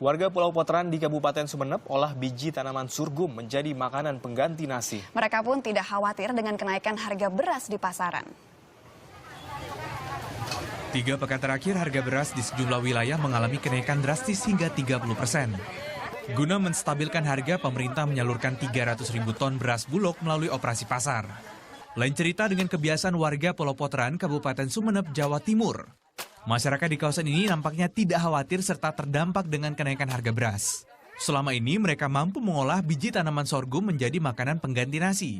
Warga Pulau Potran di Kabupaten Sumeneb olah biji tanaman sorghum menjadi makanan pengganti nasi. Mereka pun tidak khawatir dengan kenaikan harga beras di pasaran. 3 pekan terakhir harga beras di sejumlah wilayah mengalami kenaikan drastis hingga 30%. Guna menstabilkan harga, pemerintah menyalurkan 300.000 ton beras bulog melalui operasi pasar. Lain cerita dengan kebiasaan warga Pulau Potran, Kabupaten Sumeneb, Jawa Timur. Masyarakat di kawasan ini nampaknya tidak khawatir serta terdampak dengan kenaikan harga beras. Selama ini mereka mampu mengolah biji tanaman sorghum menjadi makanan pengganti nasi.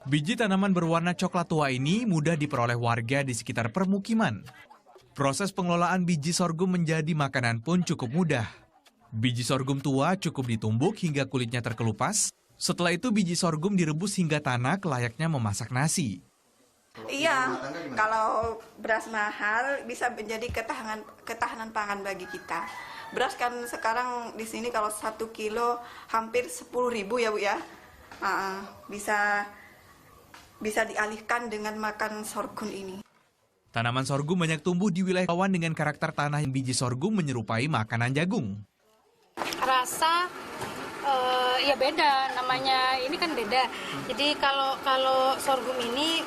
Biji tanaman berwarna coklat tua ini mudah diperoleh warga di sekitar permukiman. Proses pengelolaan biji sorghum menjadi makanan pun cukup mudah. Biji sorghum tua cukup ditumbuk hingga kulitnya terkelupas. Setelah itu biji sorghum direbus hingga tanak layaknya memasak nasi. Iya, kalau beras mahal bisa menjadi ketahanan pangan bagi kita. Beras kan sekarang di sini kalau 1 kilo hampir 10.000 ya Bu ya. Bisa dialihkan dengan makan sorghum ini. Tanaman sorghum banyak tumbuh di wilayah rawan dengan karakter tanah yang biji sorghum menyerupai makanan jagung. Rasa ya beda, namanya ini kan beda. Jadi kalau sorghum ini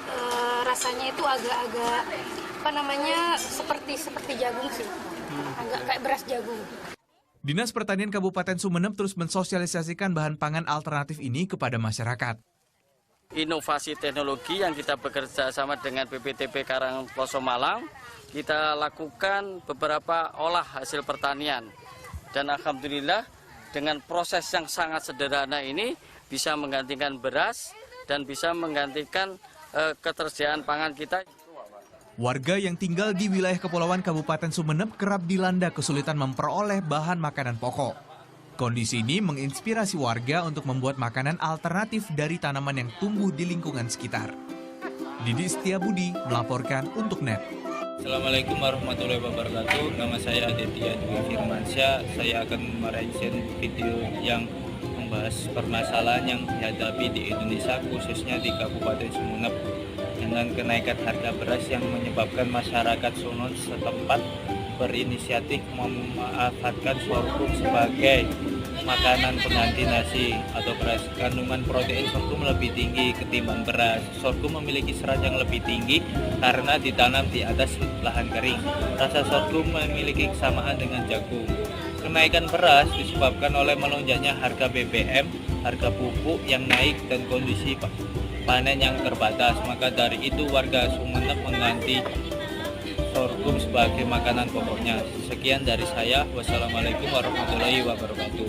rasanya itu agak-agak seperti jagung sih. Agak kayak beras jagung. Dinas Pertanian Kabupaten Sumeneb terus mensosialisasikan bahan pangan alternatif ini kepada masyarakat. Inovasi teknologi yang kita bekerja sama dengan BPTP Karangploso Malang, kita lakukan beberapa olah hasil pertanian. Dan alhamdulillah dengan proses yang sangat sederhana ini bisa menggantikan beras dan bisa menggantikan ketersediaan pangan kita. Warga yang tinggal di wilayah Kepulauan Kabupaten Sumeneb kerap dilanda kesulitan memperoleh bahan makanan pokok. Kondisi ini menginspirasi warga untuk membuat makanan alternatif dari tanaman yang tumbuh di lingkungan sekitar. Didi Setiabudi melaporkan untuk NET. Assalamualaikum warahmatullahi wabarakatuh. Nama saya Aditya Dwi Firmansyah. Saya akan merancang video yang membahas permasalahan yang dihadapi di Indonesia, khususnya di Kabupaten Sumeneb, dengan kenaikan harga beras yang menyebabkan masyarakat Sumeneb setempat berinisiatif memanfaatkan sorghum sebagai makanan pengganti nasi atau beras. Kandungan protein sorghum lebih tinggi ketimbang beras. Sorghum memiliki serat yang lebih tinggi karena ditanam di atas lahan kering. Rasa sorghum memiliki kesamaan dengan jagung. Kenaikan beras disebabkan oleh melonjaknya harga BBM, harga pupuk yang naik dan kondisi panen yang terbatas. Maka dari itu warga Sumeneb mengganti sorghum sebagai makanan pokoknya. Sekian dari saya. Wassalamualaikum warahmatullahi wabarakatuh.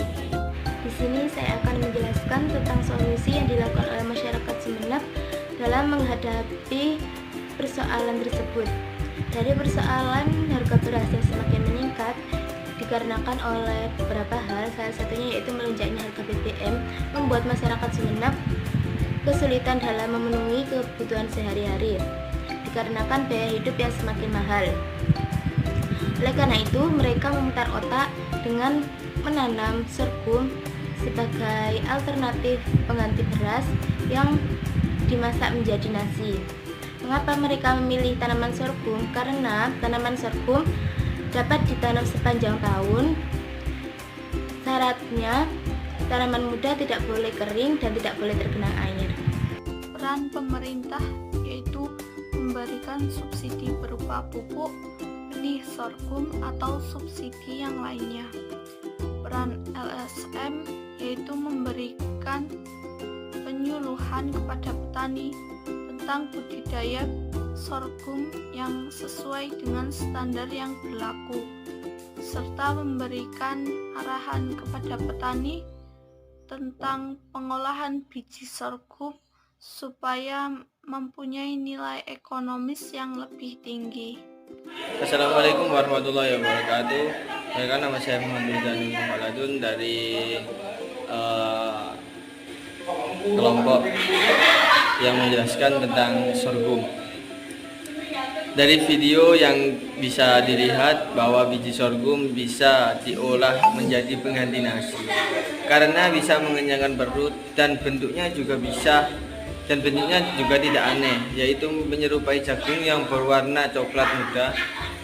Di sini saya akan menjelaskan tentang solusi yang dilakukan oleh masyarakat Sumeneb dalam menghadapi persoalan tersebut. Dari persoalan harga beras yang semakin meningkat dikarenakan oleh beberapa hal, salah satunya yaitu melonjaknya harga BBM membuat masyarakat Sumeneb kesulitan dalam memenuhi kebutuhan sehari-hari dikarenakan biaya hidup yang semakin mahal. Oleh karena itu, mereka memutar otak dengan menanam sorghum sebagai alternatif pengganti beras yang dimasak menjadi nasi. Mengapa mereka memilih tanaman sorghum? Karena tanaman sorghum dapat ditanam sepanjang tahun. Syaratnya, tanaman muda tidak boleh kering dan tidak boleh tergenang air. Peran pemerintah yaitu memberikan subsidi berupa pupuk, benih sorghum atau subsidi yang lainnya. Peran LSM yaitu memberikan penyuluhan kepada petani tentang budidaya sorghum yang sesuai dengan standar yang berlaku, serta memberikan arahan kepada petani tentang pengolahan biji sorghum supaya mempunyai nilai ekonomis yang lebih tinggi. Assalamualaikum warahmatullahi wabarakatuh. Nama saya Muhammad Danul Muhammadun dari kelompok yang menjelaskan tentang sorghum. Dari video yang bisa dilihat bahwa biji sorghum bisa diolah menjadi pengganti nasi karena bisa mengenyangkan perut dan bentuknya juga bisa dan bentuknya juga tidak aneh, yaitu menyerupai jagung yang berwarna coklat muda.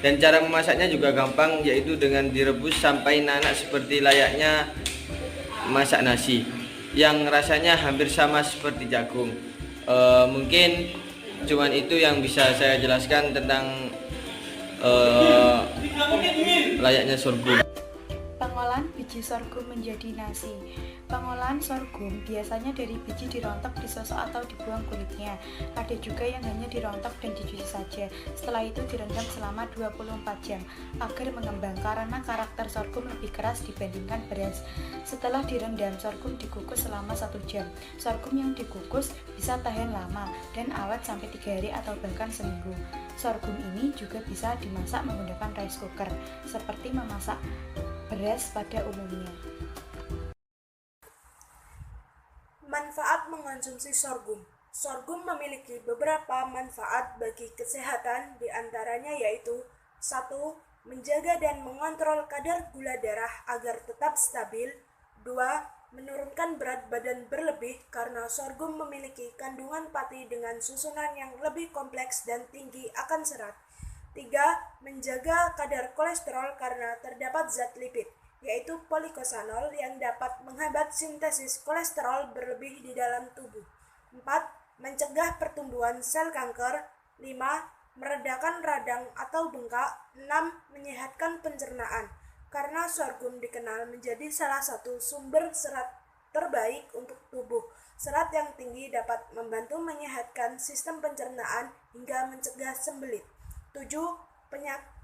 Dan cara memasaknya juga gampang, yaitu dengan direbus sampai nanak seperti layaknya masak nasi, yang rasanya hampir sama seperti jagung. Mungkin cuman itu yang bisa saya jelaskan tentang layaknya sorghum. Pengolahan biji sorghum menjadi nasi. Pengolahan sorghum biasanya dari biji dirontok, disosok atau dibuang kulitnya. Ada juga yang hanya dirontok dan dicuci saja. Setelah itu direndam selama 24 jam agar mengembang karena karakter sorghum lebih keras dibandingkan beras. Setelah direndam, sorghum dikukus selama 1 jam. Sorghum yang dikukus bisa tahan lama dan awet sampai 3 hari atau bahkan seminggu. Sorghum ini juga bisa dimasak menggunakan rice cooker, seperti memasak beras pada umumnya. Manfaat mengonsumsi sorghum. Sorghum memiliki beberapa manfaat bagi kesehatan, diantaranya yaitu 1. Menjaga dan mengontrol kadar gula darah agar tetap stabil. 2. Menurunkan berat badan berlebih karena sorghum memiliki kandungan pati dengan susunan yang lebih kompleks dan tinggi akan serat. 3. Menjaga kadar kolesterol karena terdapat zat lipid, yaitu polikosanol yang dapat menghambat sintesis kolesterol berlebih di dalam tubuh. 4. Mencegah pertumbuhan sel kanker. 5. Meredakan radang atau bengkak. 6. Menyehatkan pencernaan, karena sorghum dikenal menjadi salah satu sumber serat terbaik untuk tubuh. Serat yang tinggi dapat membantu menyehatkan sistem pencernaan hingga mencegah sembelit. 7.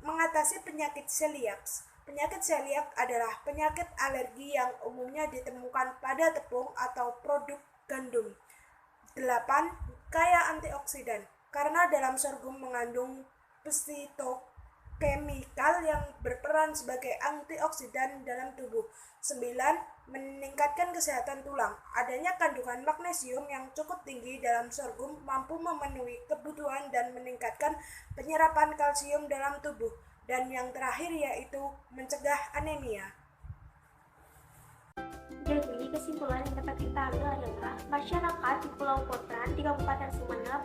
Mengatasi penyakit celiak. Penyakit celiak adalah penyakit alergi yang umumnya ditemukan pada tepung atau produk gandum. 8. Kaya antioksidan, karena dalam sorghum mengandung fitokemikal yang berperan sebagai antioksidan dalam tubuh. 9. Meningkatkan kesehatan tulang. Adanya kandungan magnesium yang cukup tinggi dalam sorghum mampu memenuhi kebutuhan dan meningkatkan penyerapan kalsium dalam tubuh. Dan yang terakhir yaitu mencegah anemia. Jadi kesimpulan yang dapat kita ambil adalah masyarakat di Pulau Potran di Kabupaten Sumeneb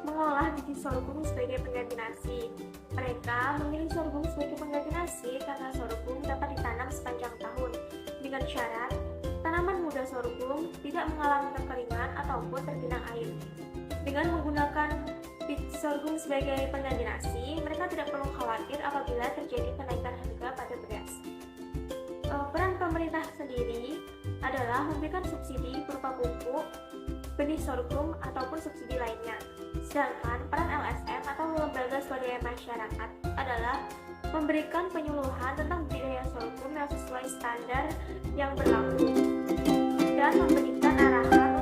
mengolah biji sorghum sebagai pengganti nasi. Mereka memilih sorghum sebagai pengganti nasi karena sorghum dapat ditanam sepanjang tahun dengan syarat tanaman muda sorghum tidak mengalami kekeringan ataupun tergenang air. Dengan menggunakan biji sorghum sebagai pengganti nasi, mereka tidak perlu khawatir apabila terjadi kenaikan harga pada beras. Peran pemerintah sendiri adalah memberikan subsidi berupa pupuk, benih sorghum, ataupun subsidi lainnya. Sedangkan peran LSM atau lembaga swadaya masyarakat adalah memberikan penyuluhan tentang budidaya sorghum yang sesuai standar yang berlaku dan memberikan arahan